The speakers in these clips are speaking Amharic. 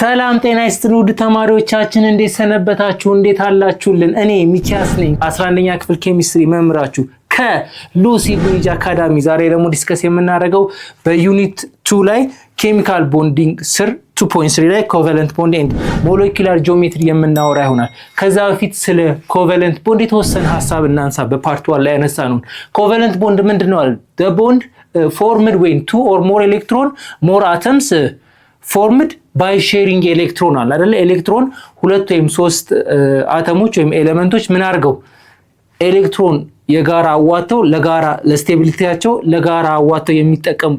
ሰላም ጤና ይስጥልን ውድ ተማሪዎቻችን እንዴት ሰነበታችሁ? እንዴት አላችሁልን? እኔ ሚኪያስ ነኝ 11ኛ ክፍል ኬሚስትሪ መምህራችሁ ከሉሲ ብሪጅ አካዳሚ። ዛሬ ደግሞ ዲስከስ የምናደርገው በዩኒት 2 ላይ ኬሚካል ቦንዲንግ ስር 2.3 ላይ ኮቫለንት ቦንድ ኤንድ ሞለኪውላር ጂኦሜትሪ የምናወራ ይሆናል። ከዛ በፊት ስለ ኮቫለንት ቦንድ የተወሰነ ሐሳብ እናንሳ። በፓርት 1 ላይ ያነሳነው ኮቫለንት ቦንድ ምንድነው? the bond formed when 2 or more electron more atoms formed by sharing electron አለ አይደል? ኤሌክትሮን ሁለት ወይም ሶስት አተሞች ወይም ኤሌመንቶች ምን አድርገው ኤሌክትሮን የጋራ አዋተው ለጋራ ለስቴቢሊቲያቸው ለጋራ አዋተው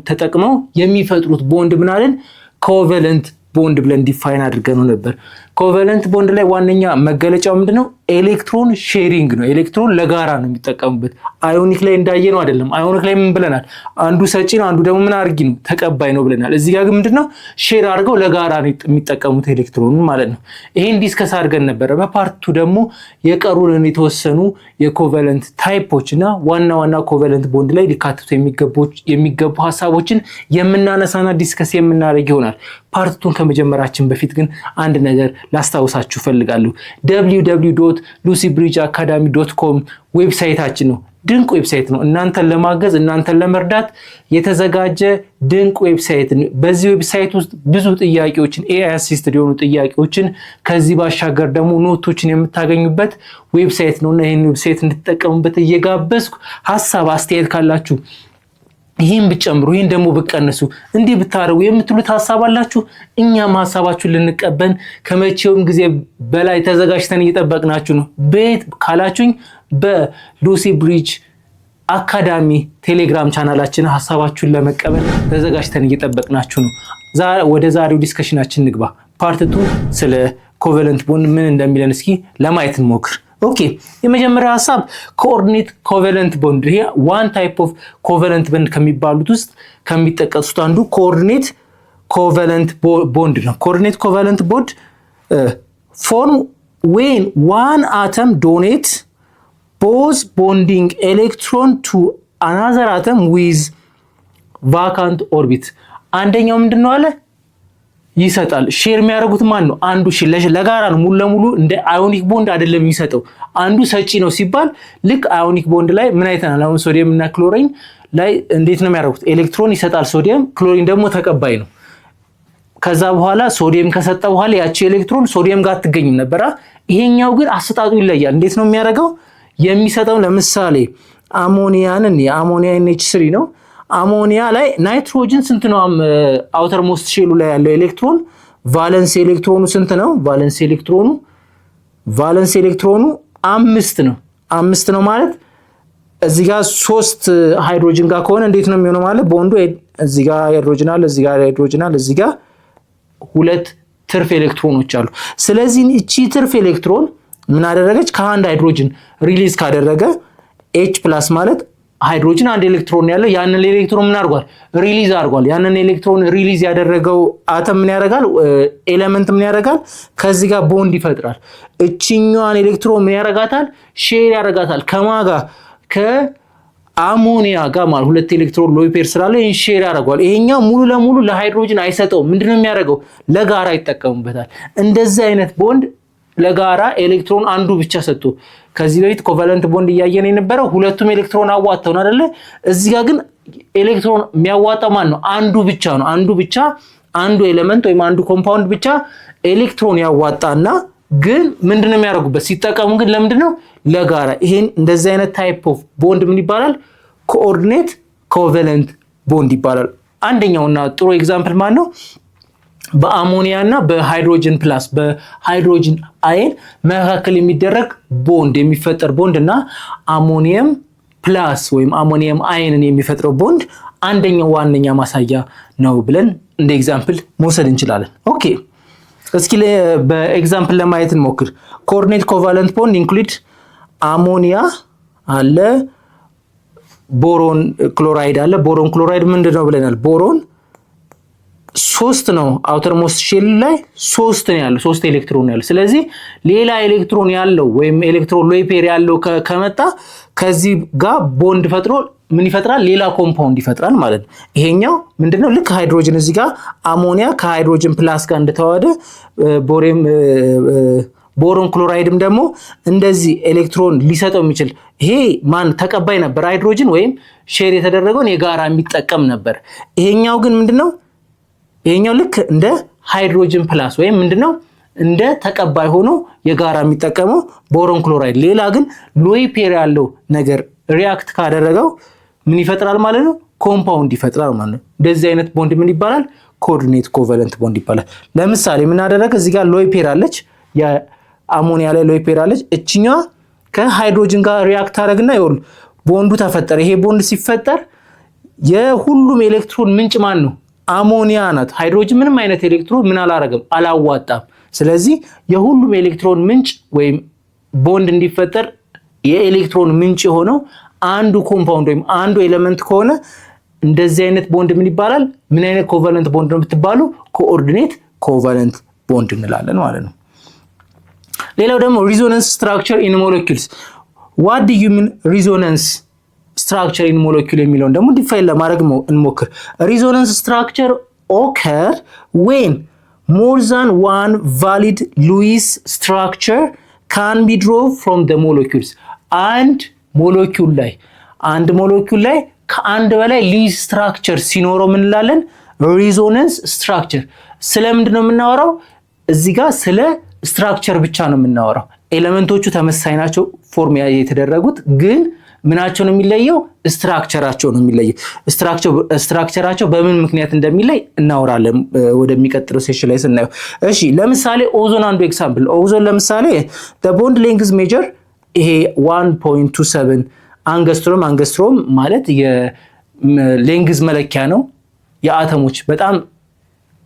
ተጠቅመው የሚፈጥሩት ቦንድ ምን አለን? ኮቫለንት ቦንድ ብለን ዲፋይን አድርገነው ነበር። ኮቫለንት ቦንድ ላይ ዋነኛ መገለጫው ምንድነው? ኤሌክትሮን ሼሪንግ ነው። ኤሌክትሮን ለጋራ ነው የሚጠቀሙበት። አዮኒክ ላይ እንዳየነው አይደለም። አዮኒክ ላይ ምን ብለናል? አንዱ ሰጪ ነው፣ አንዱ ደግሞ ምን አድርጊ ነው ተቀባይ ነው ብለናል። እዚህ ጋር ግን ምንድነው? ሼር አድርገው ለጋራ ነው የሚጠቀሙት ኤሌክትሮኑን ማለት ነው። ይሄን ዲስከስ አድርገን ነበር። በፓርቱ ደግሞ የቀሩንን የተወሰኑ የኮቫለንት ታይፖችና ዋና ኮቫለንት ቦንድ ላይ ሊካተቱ የሚገቡ ሀሳቦችን የምናነሳና ዲስከስ የምናደርግ ይሆናል። ፓርቱን ከመጀመራችን በፊት ግን አንድ ነገር ላስታውሳችሁ ፈልጋለሁ። www.lucybridgeacademy.com ዌብሳይታችን ነው። ድንቅ ዌብሳይት ነው። እናንተን ለማገዝ እናንተን ለመርዳት የተዘጋጀ ድንቅ ዌብሳይት ነው። በዚህ ዌብሳይት ውስጥ ብዙ ጥያቄዎችን AI አሲስትድ የሆኑ ጥያቄዎችን ከዚህ ባሻገር ደግሞ ኖቶችን የምታገኙበት ዌብሳይት ነውና ይሄን ዌብሳይት እንድትጠቀሙበት እየጋበዝኩ ሐሳብ አስተያየት ካላችሁ ይሄን ብጨምሩ ይሄን ደግሞ ብቀንሱ እንዲህ ብታረጉ የምትሉት ሐሳብ አላችሁ፣ እኛም ሐሳባችሁን ልንቀበል ከመቼውም ጊዜ በላይ ተዘጋጅተን እየጠበቅናችሁ ነው። ቤት ካላችሁኝ በሉሲ ብሪጅ አካዳሚ ቴሌግራም ቻናላችን ሐሳባችሁን ለመቀበል ተዘጋጅተን እየጠበቅናችሁ ነው። ወደ ዛሬው ዲስከሽናችን ንግባ። ፓርት 2 ስለ ኮቫለንት ቦንድ ምን እንደሚለን እስኪ ለማየት እንሞክር። ኦኬ፣ የመጀመሪያው ሐሳብ ኮኦርዲኔት ኮቫለንት ቦንድ። ይሄ ዋን ታይፕ ኦፍ ኮቫለንት ቦንድ ከሚባሉት ውስጥ ከሚጠቀሱት አንዱ ኮኦርዲኔት ኮቫለንት ቦንድ ነው። ኮኦርዲኔት ኮቫለንት ቦንድ ፎርም when one atom donates both bonding electron to another atom with vacant orbit። አንደኛው ምንድነው አለ ይሰጣል። ሼር የሚያደርጉት ማን ነው? አንዱ ለጋራ ነው። ሙሉ ለሙሉ እንደ አዮኒክ ቦንድ አይደለም የሚሰጠው። አንዱ ሰጪ ነው ሲባል ልክ አዮኒክ ቦንድ ላይ ምን አይተናል? አሁን ሶዲየም እና ክሎሪን ላይ እንዴት ነው የሚያደርጉት? ኤሌክትሮን ይሰጣል ሶዲየም፣ ክሎሪን ደግሞ ተቀባይ ነው። ከዛ በኋላ ሶዲየም ከሰጠ በኋላ ያቺ ኤሌክትሮን ሶዲየም ጋር አትገኝም ነበር። ይሄኛው ግን አሰጣጡ ይለያል። እንዴት ነው የሚያደርገው? የሚሰጠው ለምሳሌ አሞኒያንን የአሞኒያ NH3 ነው። አሞኒያ ላይ ናይትሮጅን ስንት ነው? አውተር ሞስት ሼሉ ላይ ያለው ኤሌክትሮን ቫለንስ ኤሌክትሮኑ ስንት ነው? ቫለንስ ኤሌክትሮኑ 5 ነው። 5 ነው ማለት እዚህ ጋር 3 ሃይድሮጅን ጋር ከሆነ እንዴት ነው የሚሆነው ማለት ቦንዱ እዚህ ጋር ሃይድሮጅን አለ፣ እዚህ ጋር ሃይድሮጅን አለ፣ እዚህ ጋር 2 ትርፍ ኤሌክትሮኖች አሉ። ስለዚህ እቺ ትርፍ ኤሌክትሮን ምን አደረገች? ከአንድ ሃይድሮጅን ሪሊዝ ካደረገ H+ ማለት ሃይድሮጅን አንድ ኤሌክትሮን ያለው ያንን ኤሌክትሮን ምን አድርጓል? ሪሊዝ አድርጓል። ያንን ኤሌክትሮን ሪሊዝ ያደረገው አተም ምን ያደርጋል? ኤሌመንት ምን ያደርጋል? ከዚህ ጋር ቦንድ ይፈጥራል። እቺኛዋን ኤሌክትሮን ምን ያደርጋታል? ሼር ያደርጋታል። ከማን ጋር? ከአሞኒያ ጋር ማለት 2 ኤሌክትሮን ሎይ ፔር ስላለ ይሄን ሼር ያደርጋል። ይሄኛው ሙሉ ለሙሉ ለሃይድሮጅን አይሰጠውም። ምንድነው የሚያደርገው? ለጋራ ይጠቀሙበታል። እንደዚህ አይነት ቦንድ ለጋራ ኤሌክትሮን አንዱ ብቻ ሰጥቶ ከዚህ በፊት ኮቫለንት ቦንድ እያየን የነበረው ሁለቱም ኤሌክትሮን አዋጣው አይደለ? እዚህ ጋር ግን ኤሌክትሮን የሚያዋጣው ማን ነው? አንዱ ብቻ ነው። አንዱ ኤሌመንት ወይም አንዱ ኮምፓውንድ ብቻ ኤሌክትሮን ያዋጣና ግን ምንድነው የሚያደርጉበት? ሲጠቀሙ ግን ለምንድነው? ለጋራ። ይሄን እንደዚህ አይነት ታይፕ ኦፍ ቦንድ ምን ይባላል? ኮኦርዲኔት ኮቫለንት ቦንድ ይባላል። አንደኛውና ጥሩ ኤግዛምፕል ማን ነው? በአሞኒያ እና በሃይድሮጅን ፕላስ በሃይድሮጅን አየን መካከል የሚደረግ ቦንድ የሚፈጠር ቦንድ እና አሞኒየም ፕላስ ወይም አሞኒየም አየንን የሚፈጥረው ቦንድ አንደኛው ዋነኛ ማሳያ ነው ብለን እንደ ኤግዛምፕል መውሰድ እንችላለን። ኦኬ፣ እስኪ በኤግዛምፕል ለማየት እንሞክር። ኮኦርዲኔት ኮቫለንት ቦንድ ኢንክሉድ አሞኒያ አለ፣ ቦሮን ክሎራይድ አለ። ቦሮን ክሎራይድ ምንድነው ብለናል? ቦሮን 3 ነው። አውተር ሞስት ሼል ላይ 3 ነው ያለው፣ 3 ኤሌክትሮን ያለው። ስለዚህ ሌላ ኤሌክትሮን ያለው ወይም ኤሌክትሮን ሎይ ፔር ያለው ከመጣ ከዚህ ጋር ቦንድ ፈጥሮ ምን ይፈጥራል? ሌላ ኮምፓውንድ ይፈጥራል ማለት ነው። ይሄኛው ምንድነው? ልክ ሃይድሮጅን እዚህ ጋር አሞኒያ ከሃይድሮጅን ፕላስ ጋር እንደተዋሃደ ቦሮን ክሎራይድም ደግሞ እንደዚህ ኤሌክትሮን ሊሰጠው የሚችል ይሄ ማን ተቀባይ ነበር? ሃይድሮጅን ወይም ሼር የተደረገውን የጋራ የሚጠቀም ነበር። ይሄኛው ግን ምንድነው? ይሄኛው ልክ እንደ ሃይድሮጅን ፕላስ ወይም ምንድነው እንደ ተቀባይ ሆኖ የጋራ የሚጠቀመው ቦሮን ክሎራይድ። ሌላ ግን ሎይ ፔር ያለው ነገር ሪአክት ካደረገው ምን ይፈጥራል ማለት ነው? ኮምፓውንድ ይፈጥራል ማለት ነው። እንደዚህ አይነት ቦንድ ምን ይባላል? ኮኦርዲኔት ኮቫለንት ቦንድ ይባላል። ለምሳሌ ምን አደረገ? እዚህ ጋር ሎይ ፔር አለች፣ የአሞኒያ ላይ ሎይ ፔር አለች። እችኛዋ ከሃይድሮጅን ጋር ሪአክት አደረግና ይወሉ ቦንዱ ተፈጠረ። ይሄ ቦንድ ሲፈጠር የሁሉም ኤሌክትሮን ምንጭ ማን ነው? አሞኒያ ናት። ሃይድሮጅን ምንም አይነት ኤሌክትሮን ምን አላረገም? አላዋጣም። ስለዚህ የሁሉም ኤሌክትሮን ምንጭ ወይም ቦንድ እንዲፈጠር የኤሌክትሮን ምንጭ የሆነው አንዱ ኮምፓውንድ ወይም አንዱ ኤሌመንት ከሆነ እንደዚህ አይነት ቦንድ ምን ይባላል? ምን አይነት ኮቫለንት ቦንድ ነው የምትባሉ? ኮኦርዲኔት ኮቫለንት ቦንድ እንላለን ማለት ነው። ሌላው ደግሞ ሪዞናንስ ስትራክቸር ኢን ሞለኪውልስ። ዋት ዱ ዩ ሚን ሪዞናንስ ስትራክቸር ኢን ሞለኪውል የሚለውን ደግሞ ዲፋይን ለማድረግ እንሞክር። ሪዞናንስ ስትራክቸር ኦከር ዌን more than one valid Lewis structure can be drawn from the molecules. አንድ ሞለኪውል ላይ ከአንድ በላይ ሉዊስ ስትራክቸር ሲኖረው ምን እንላለን? ሪዞናንስ ስትራክቸር። ስለምንድን ነው የምናወራው? እዚህ ጋር ስለ ስትራክቸር ብቻ ነው የምናወራው። ኤሌመንቶቹ ተመሳሳይ ናቸው ፎርም የተደረጉት፣ ግን ምናቸው ነው የሚለየው? ስትራክቸራቸው ነው የሚለየው። ስትራክቸራቸው በምን ምክንያት እንደሚለይ እናወራለን ወደሚቀጥለው ሴሽን ላይ ስናየው። እሺ ለምሳሌ ኦዞን አንዱ ኤግዛምፕል። ኦዞን ለምሳሌ the bond length measure ይሄ 1.27 አንገስትሮም ማለት የሌንግዝ መለኪያ ነው። የአተሞች በጣም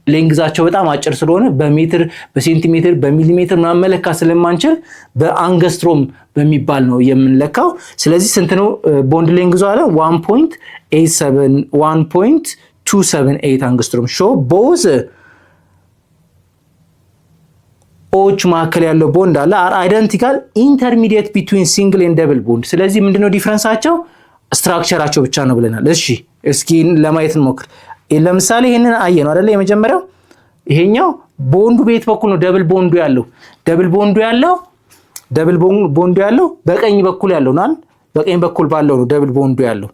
ሌንግዛቸው በጣም አጭር ስለሆነ በሜትር በሴንቲሜትር በሚሊሜትር ምናምን መለካት ስለማንችል በአንገስትሮም በሚባል ነው የምንለካው። ስለዚህ ስንት ነው ቦንድ ሌንግዙ አለ? 1.278 አንገስትሮም። ሾ ቦዝ ኦች መካከል ያለው ቦንድ አለ አር አይደንቲካል ኢንተርሚዲየት ቢትዊን ሲንግል ኤንድ ደብል ቦንድ። ስለዚህ ምንድነው ዲፈረንሳቸው? ስትራክቸራቸው ብቻ ነው ብለናል። እሺ እስኪ ለማየት እንሞክር። ለምሳሌ ይሄንን አየነው አይደለ? የመጀመሪያው ይሄኛው ቦንዱ በየት በኩል ነው ደብል ቦንዱ ያለው? ደብል ቦንዱ ያለው በቀኝ በኩል ያለው ነው። በቀኝ በኩል ባለው ነው ደብል ቦንዱ ያለው።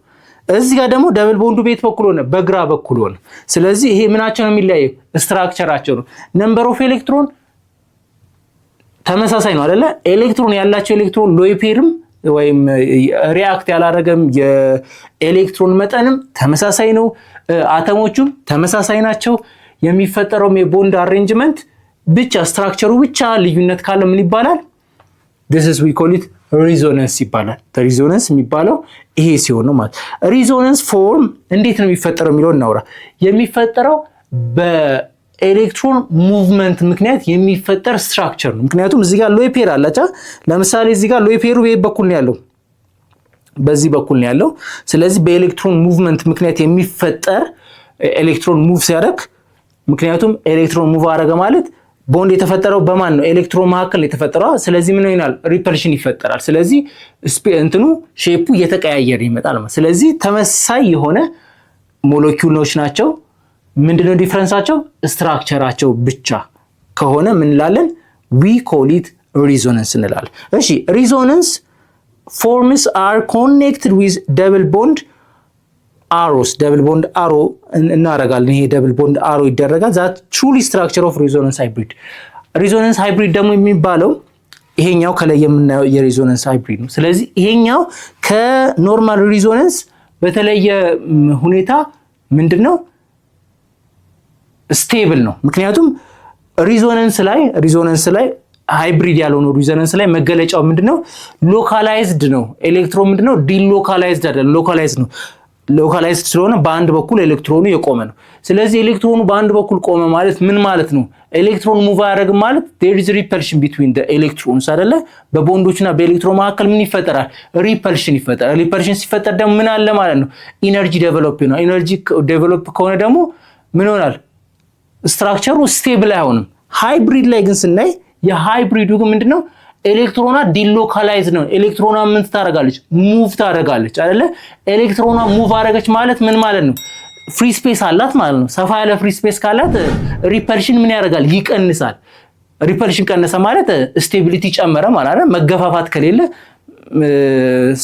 እዚህ ጋር ደግሞ ደብል ቦንዱ በየት በኩል ሆነ? በግራ በኩል ሆነ። ስለዚህ ይሄ ምናቸው ነው የሚለያየው? ስትራክቸራቸው ነው። ነምበር ኦፍ ኤሌክትሮን ተመሳሳይ ነው አይደለ? ኤሌክትሮን ያላቸው ኤሌክትሮን ሎይ ፔርም ወይም ሪአክት ያላረገም የኤሌክትሮን መጠንም ተመሳሳይ ነው። አተሞቹም ተመሳሳይ ናቸው። የሚፈጠረው የቦንድ አሬንጅመንት ብቻ ስትራክቸሩ ብቻ ልዩነት ካለ ምን ይባላል? this is we call it resonance ይባላል። ሪዞናንስ የሚባለው ይሄ ሲሆን ነው ማለት። ሪዞናንስ ፎርም እንዴት ነው የሚፈጠረው የሚለው እናውራ። የሚፈጠረው በኤሌክትሮን ሙቭመንት ምክንያት የሚፈጠር ስትራክቸር ነው። ምክንያቱም እዚህ ጋር ሎይ ፔር አላቻ። ለምሳሌ እዚህ ጋር ሎይ ፔሩ በዚህ በኩል ነው ያለው፣ በዚህ በኩል ነው ያለው። ስለዚህ በኤሌክትሮን ሙቭመንት ምክንያት የሚፈጠር ኤሌክትሮን ሙቭ ሲያደርግ፣ ምክንያቱም ኤሌክትሮን ሙቭ አደረገ ማለት ቦንድ የተፈጠረው በማን ነው? ኤሌክትሮን መካከል የተፈጠረው። ስለዚህ ምን ይሆናል? ሪፐልሽን ይፈጠራል። ስለዚህ እንትኑ ሼፑ እየተቀያየረ ይመጣል ማለት። ስለዚህ ተመሳሳይ የሆነ ሞለኪውሎች ናቸው። ምንድነው ዲፈረንሳቸው? ስትራክቸራቸው ብቻ ከሆነ ምን እንላለን? we call it resonance እንላለን። እሺ resonance forms are connected with double bond arrows. double bond arrow እናረጋለን። ይሄ double bond arrow ይደረጋል። that truly structure of resonance hybrid. resonance hybrid ደግሞ የሚባለው ይሄኛው ከላይ የምናየው የresonance hybrid ነው። ስለዚህ ይሄኛው ከኖርማል resonance በተለየ ሁኔታ ምንድነው? ስቴብል ነው። ምክንያቱም ሪዞናንስ ላይ ሃይብሪድ ያልሆነው ሪዞናንስ ላይ መገለጫው ምንድነው? ሎካላይዝድ ነው። ኤሌክትሮን ምንድነው? ዲሎካላይዝድ አይደለም፣ ሎካላይዝድ ነው። ሎካላይዝድ ስለሆነ በአንድ በኩል ኤሌክትሮኑ የቆመ ነው። ስለዚህ ኤሌክትሮኑ በአንድ በኩል ቆመ ማለት ምን ማለት ነው? ኤሌክትሮን ሙቭ አያደርግም ማለት there is repulsion between the electrons አይደለ? በቦንዶችና በኤሌክትሮን መካከል ምን ይፈጠራል? ሪፐልሽን ይፈጠራል። ሪፐልሽን ሲፈጠር ደግሞ ምን አለ ማለት ነው? ኢነርጂ ዴቨሎፕ ነው። ኢነርጂ ዴቨሎፕ ከሆነ ደግሞ ምን ይሆናል? ስትራክቸሩ ስቴብል አይሆንም። ሃይብሪድ ላይ ግን ስናይ የሃይብሪዱ ግን ምንድነው? ኤሌክትሮኗ ዲሎካላይዝ ነው። ኤሌክትሮኗ ምን ታደርጋለች? ሙቭ ታደርጋለች አይደለ? ኤሌክትሮኗ ሙቭ አደረገች ማለት ምን ማለት ነው? ፍሪ ስፔስ አላት ማለት ነው። ሰፋ ያለ ፍሪ ስፔስ ካላት ሪፐልሽን ምን ያደርጋል? ይቀንሳል። ሪፐልሽን ቀነሰ ማለት ስቴቢሊቲ ጨመረ ማለት ነው። መገፋፋት ከሌለ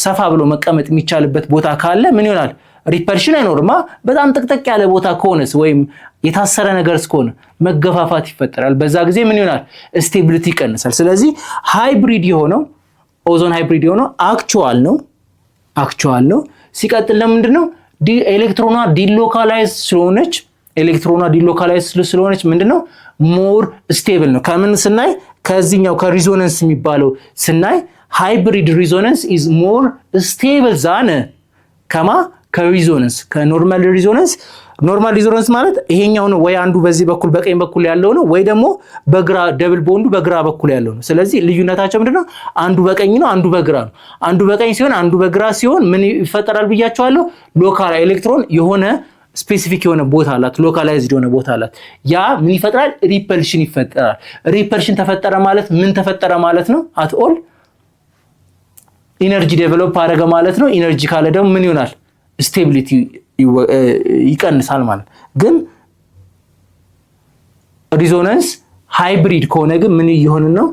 ሰፋ ብሎ መቀመጥ የሚቻልበት ቦታ ካለ ምን ይሆናል? ሪፐልሽን አይኖርማ። በጣም ጥቅጥቅ ያለ ቦታ ከሆነስ ወይም የታሰረ ነገር እስከሆነ መገፋፋት ይፈጠራል። በዛ ጊዜ ምን ይሆናል? ስቴቢሊቲ ይቀንሳል። ስለዚህ ሃይብሪድ የሆነው ኦዞን ሃይብሪድ የሆነው አክቹዋል ነው። ሲቀጥል ለምንድን ነው? ኤሌክትሮኗ ዲሎካላይዝ ስለሆነች ምንድነው? ሞር ስቴብል ነው። ከምን ስናይ ከዚህኛው ከሪዞናንስ የሚባለው ስናይ ሃይብሪድ ሪዞናንስ ኢዝ ሞር ስቴብል ዛን ከሪዞናንስ ከኖርማል ሪዞናንስ። ኖርማል ሪዞናንስ ማለት ይሄኛው ነው፣ ወይ አንዱ በዚህ በኩል በቀኝ በኩል ያለው ነው፣ ወይ ደግሞ በግራ ደብል ቦንዱ በግራ በኩል ያለው ነው። ስለዚህ ልዩነታቸው ምንድነው? አንዱ በቀኝ ነው፣ አንዱ በግራ ነው። አንዱ በቀኝ ሲሆን አንዱ በግራ ሲሆን ምን ይፈጠራል ብያቸዋለሁ? ሎካል ኤሌክትሮን የሆነ ስፔሲፊክ የሆነ ቦታ አላት፣ ሎካላይዝድ የሆነ ቦታ አላት። ያ ምን ይፈጥራል? ሪፐልሽን ይፈጠራል። ሪፐልሽን ተፈጠረ ማለት ምን ተፈጠረ ማለት ነው? አት ኦል ኢነርጂ ዴቨሎፕ አደረገ ማለት ነው። ኢነርጂ ካለ ደግሞ ምን ይሆናል? ስቴቢሊቲ ይቀንሳል ማለት። ግን ሪዞናንስ ሃይብሪድ ከሆነ ግን ምን እየሆነ ነው?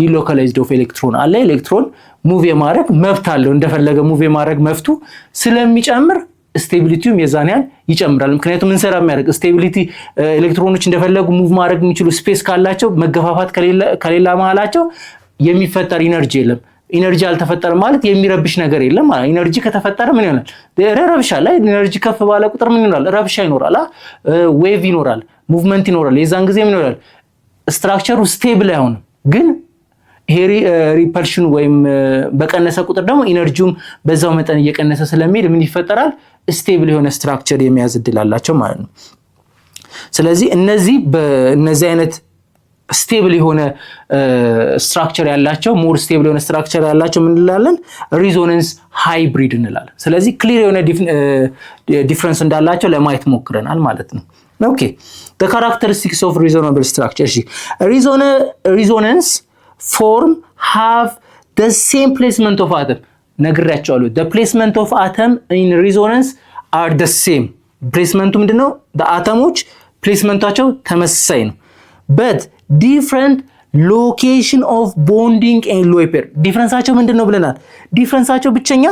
ዲሎካላይዝድ ኦፍ ኤሌክትሮን አለ። ኤሌክትሮን ሙቭ የማድረግ መብት አለው። እንደፈለገ ሙቭ የማድረግ መብቱ ስለሚጨምር ስቴቢሊቲውም የዛን ያህል ይጨምራል። ምክንያቱም ምን ሰራ የሚያደርግ ስቴቢሊቲ ኤሌክትሮኖች እንደፈለጉ ሙቭ ማድረግ የሚችሉ ስፔስ ካላቸው መገፋፋት ከሌላ መሃላቸው የሚፈጠር ኢነርጂ የለም። ኢነርጂ አልተፈጠረም ማለት የሚረብሽ ነገር የለም ማለት። ኢነርጂ ከተፈጠረ ምን ይሆናል? ረብሻ ላይ ኢነርጂ ከፍ ባለ ቁጥር ምን ይሆናል? ረብሻ ይኖራል፣ ዌቭ ይኖራል፣ ሙቭመንት ይኖራል። የዛን ጊዜ ምን ይሆናል? ስትራክቸሩ ስቴብል አይሆንም። ግን ይሄ ሪፐልሽን ወይም በቀነሰ ቁጥር ደግሞ ኢነርጂውም በዛው መጠን እየቀነሰ ስለሚሄድ ምን ይፈጠራል? ስቴብል የሆነ ስትራክቸር የሚያዝ እድል አላቸው ማለት ነው። ስለዚህ በእነዚህ አይነት ስቴብል የሆነ ስትራክቸር ያላቸው ሞር ስቴብል የሆነ ስትራክቸር ያላቸው ምን እንላለን? ሪዞናንስ ሃይብሪድ እንላለን። ስለዚህ ክሊር የሆነ ዲፍረንስ እንዳላቸው ለማየት ሞክረናል ማለት ነው። ኦኬ the characteristics of reasonable structure resonance form have the same placement of atom ነግሬያቸዋለሁ። the placement of atom in resonance are the same ፕሌስመንቱ ምንድነው? አተሞች ፕሌስመንታቸው ተመሳሳይ ነው but different location of bonding and low pair ዲፍረንሳቸው ምንድነው ብለናል? ዲፍረንሳቸው ብቸኛ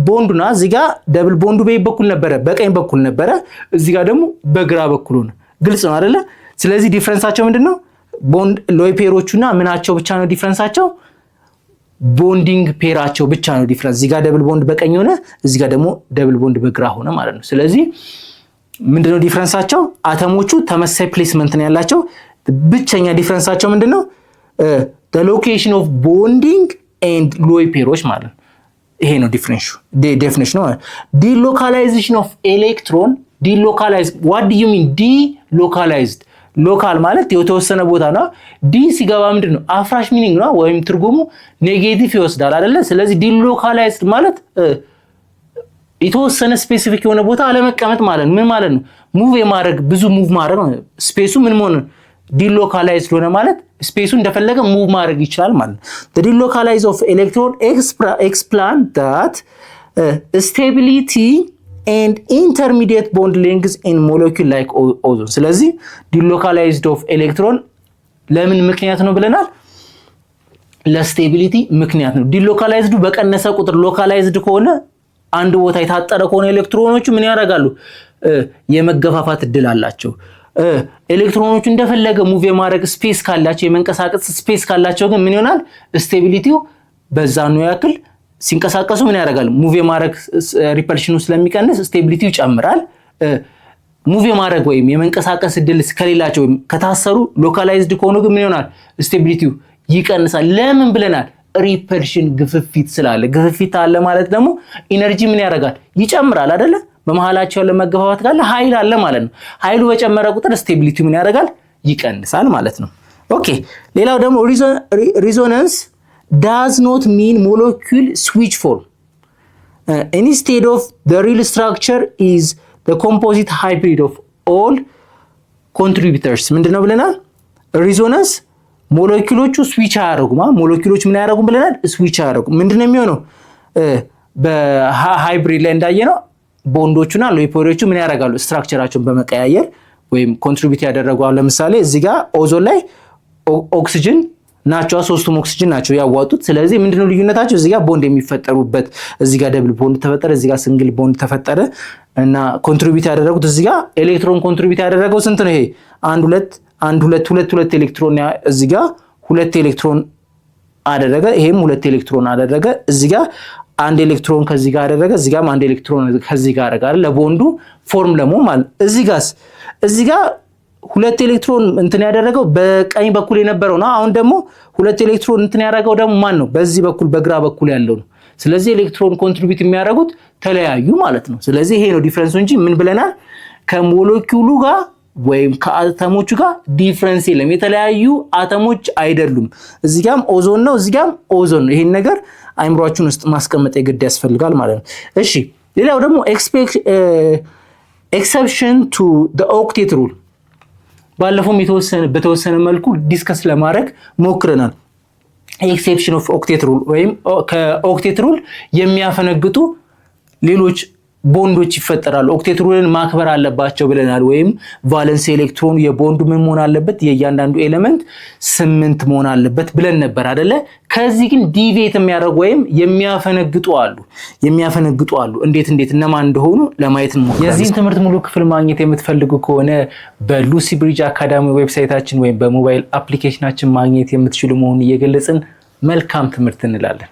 ቦንዱና እዚህ ጋር ደብል ቦንዱ በኩል ነበረ፣ በቀኝ በኩል ነበረ፣ እዚህ ጋር ደግሞ በግራ በኩል ሆነ። ግልጽ ነው አይደለ? ስለዚህ ዲፍረንሳቸው ምንድነው? ቦንድ ሎይ ፔሮቹና ምናቸው ብቻ ነው ዲፍረንሳቸው? ቦንዲንግ ፔራቸው ብቻ ነው ዲፍረንስ። እዚህ ጋር ደብል ቦንድ በቀኝ ሆነ፣ እዚህ ጋር ደግሞ ደብል ቦንድ በግራ ሆነ ማለት ነው። ስለዚህ ምንድነው ዲፍረንሳቸው? አተሞቹ ተመሳሳይ ፕሌስመንት ነው ያላቸው። ብቸኛ ዲፍረንሳቸው ምንድነው? the location of bonding and low ፔሮች ማለት ነው። ይሄ ነው ዴፊኒሽኑ ነው። ዲሎካላይዜሽን ኦፍ ኤሌክትሮን ዲሎካላይዝ what do you mean ዲሎካላይዝድ? ሎካል ማለት የተወሰነ ቦታ ነው። ዲ ሲገባ ምንድነው? አፍራሽ ሚኒንግ ነው ወይም ትርጉሙ ኔጌቲቭ ይወስዳል አይደለ? ስለዚህ ዲሎካላይዝድ ማለት የተወሰነ ስፔሲፊክ የሆነ ቦታ አለመቀመጥ ማለት ነው። ምን ማለት ነው? ሙቭ የማድረግ ብዙ ሙቭ ማድረግ ነው። ስፔሱ ምን ሆነ? ዲሎካላይዝድ ሆነ ማለት ስፔሱ እንደፈለገ ሙቭ ማድረግ ይችላል ማለት ነው። the delocalize of electron explain that stability and intermediate bond lengths in molecule like ozone ስለዚህ ዲሎካላይዝድ ኦፍ ኤሌክትሮን ለምን ምክንያት ነው ብለናል? ለስቴቢሊቲ ምክንያት ነው። ዲሎካላይዝዱ በቀነሰ ቁጥር ሎካላይዝድ ከሆነ አንድ ቦታ የታጠረ ከሆነ ኤሌክትሮኖቹ ምን ያደርጋሉ? የመገፋፋት እድል አላቸው። ኤሌክትሮኖቹ እንደፈለገ ሙቭ የማድረግ ስፔስ ካላቸው የመንቀሳቀስ ስፔስ ካላቸው ግን ምን ይሆናል? ስቴቢሊቲው በዛ ነው ያክል ሲንቀሳቀሱ ምን ያደርጋል? ሙቭ የማድረግ ሪፐልሽኑ ስለሚቀንስ ስቴቢሊቲው ይጨምራል። ሙቭ የማድረግ ወይም የመንቀሳቀስ እድል ከሌላቸው ወይም ከታሰሩ ሎካላይዝድ ከሆኑ ግን ምን ይሆናል? ስቴቢሊቲው ይቀንሳል። ለምን ብለናል? ሪፐልሽን ግፍፊት ስላለ። ግፍፊት አለ ማለት ደግሞ ኢነርጂ ምን ያደርጋል? ይጨምራል አይደለ? በመሃላቸው ያለ መገፋፋት ካለ ኃይል አለ ማለት ነው። ኃይሉ በጨመረ ቁጥር ስቴቢሊቲ ምን ያደርጋል? ይቀንሳል ማለት ነው። ኦኬ ሌላው ደግሞ ሪዞናንስ does not mean molecule switch form. Instead of the real structure is the composite hybrid of all contributors. ምንድነው ብለናል? ሪዞናንስ ሞለኪውሎቹ ስዊች አያደርጉም። ሞለኪውሎቹ ምን ያደርጉም ብለናል? ስዊች አያደርጉም። ምንድነው የሚሆነው? በሃይብሪድ ላይ እንዳየነው ቦንዶቹና ሎይፖሪዎቹ ምን ያደርጋሉ? ስትራክቸራቸውን በመቀያየር ወይም ኮንትሪቢዩት ያደረጉ። አሁን ለምሳሌ እዚህ ጋር ኦዞን ላይ ኦክሲጅን ናቸው፣ ሶስቱም ኦክሲጅን ናቸው ያዋጡት። ስለዚህ ምንድነው ልዩነታቸው? እዚህ ጋር ቦንድ የሚፈጠሩበት፣ እዚህ ጋር ደብል ቦንድ ተፈጠረ፣ እዚህ ጋር ሲንግል ቦንድ ተፈጠረ እና ኮንትሪቢዩት ያደረጉት እዚህ ጋር ኤሌክትሮን ኮንትሪቢዩት ያደረገው ስንት ነው? ይሄ ሁለት ኤሌክትሮን፣ እዚህ ጋር 2 ኤሌክትሮን አደረገ፣ ይሄም 2 ኤሌክትሮን አደረገ። እዚህ ጋር 1 ኤሌክትሮን ከዚህ ጋር አደረገ፣ እዚህ ጋር 1 ኤሌክትሮን ከዚህ ጋር አደረገ ለቦንዱ ፎርም ለመሆን ማለት። እዚህ ጋር 2 ኤሌክትሮን እንትን ያደረገው በቀኝ በኩል የነበረው ነው። አሁን ደግሞ 2 ኤሌክትሮን እንትን ያደረገው ደግሞ ማን ነው? በዚህ በኩል በግራ በኩል ያለው ነው። ስለዚህ ኤሌክትሮን ኮንትሪቢዩት የሚያደርጉት ተለያዩ ማለት ነው። ስለዚህ ይሄ ነው ዲፈረንሱ እንጂ ምን ብለናል? ከሞለኪውሉ ጋር ወይም ከአተሞቹ ጋር ዲፈረንስ የለም። የተለያዩ አተሞች አይደሉም። እዚህ ጋርም ኦዞን ነው፣ እዚህ ጋርም ኦዞን ነው። ይሄን ነገር አይምሯችሁን ውስጥ ማስቀመጥ የግድ ያስፈልጋል ማለት ነው። እሺ ሌላው ደግሞ ኤክሰፕሽን ቱ ዘ ኦክቴት ሩል ባለፈውም በተወሰነ መልኩ ዲስከስ ለማድረግ ሞክረናል። ኤክሴፕሽን ኦፍ ኦክቴት ሩል ወይም ከኦክቴት ሩል የሚያፈነግጡ ሌሎች ቦንዶች ይፈጠራሉ። ኦክቴት ሩልን ማክበር አለባቸው ብለናል። ወይም ቫለንስ ኤሌክትሮን የቦንዱ ምን መሆን አለበት? የእያንዳንዱ ኤሌመንት 8 መሆን አለበት ብለን ነበር አይደለ? ከዚህ ግን ዲቪዬት የሚያደርጉ ወይም የሚያፈነግጡ አሉ። እንዴት እነማን እንደሆኑ ለማየት ነው። የዚህን ትምህርት ሙሉ ክፍል ማግኘት የምትፈልጉ ከሆነ በሉሲ ብሪጅ አካዳሚ ዌብሳይታችን ወይም በሞባይል አፕሊኬሽናችን ማግኘት የምትችሉ መሆኑን እየገለጽን መልካም ትምህርት እንላለን።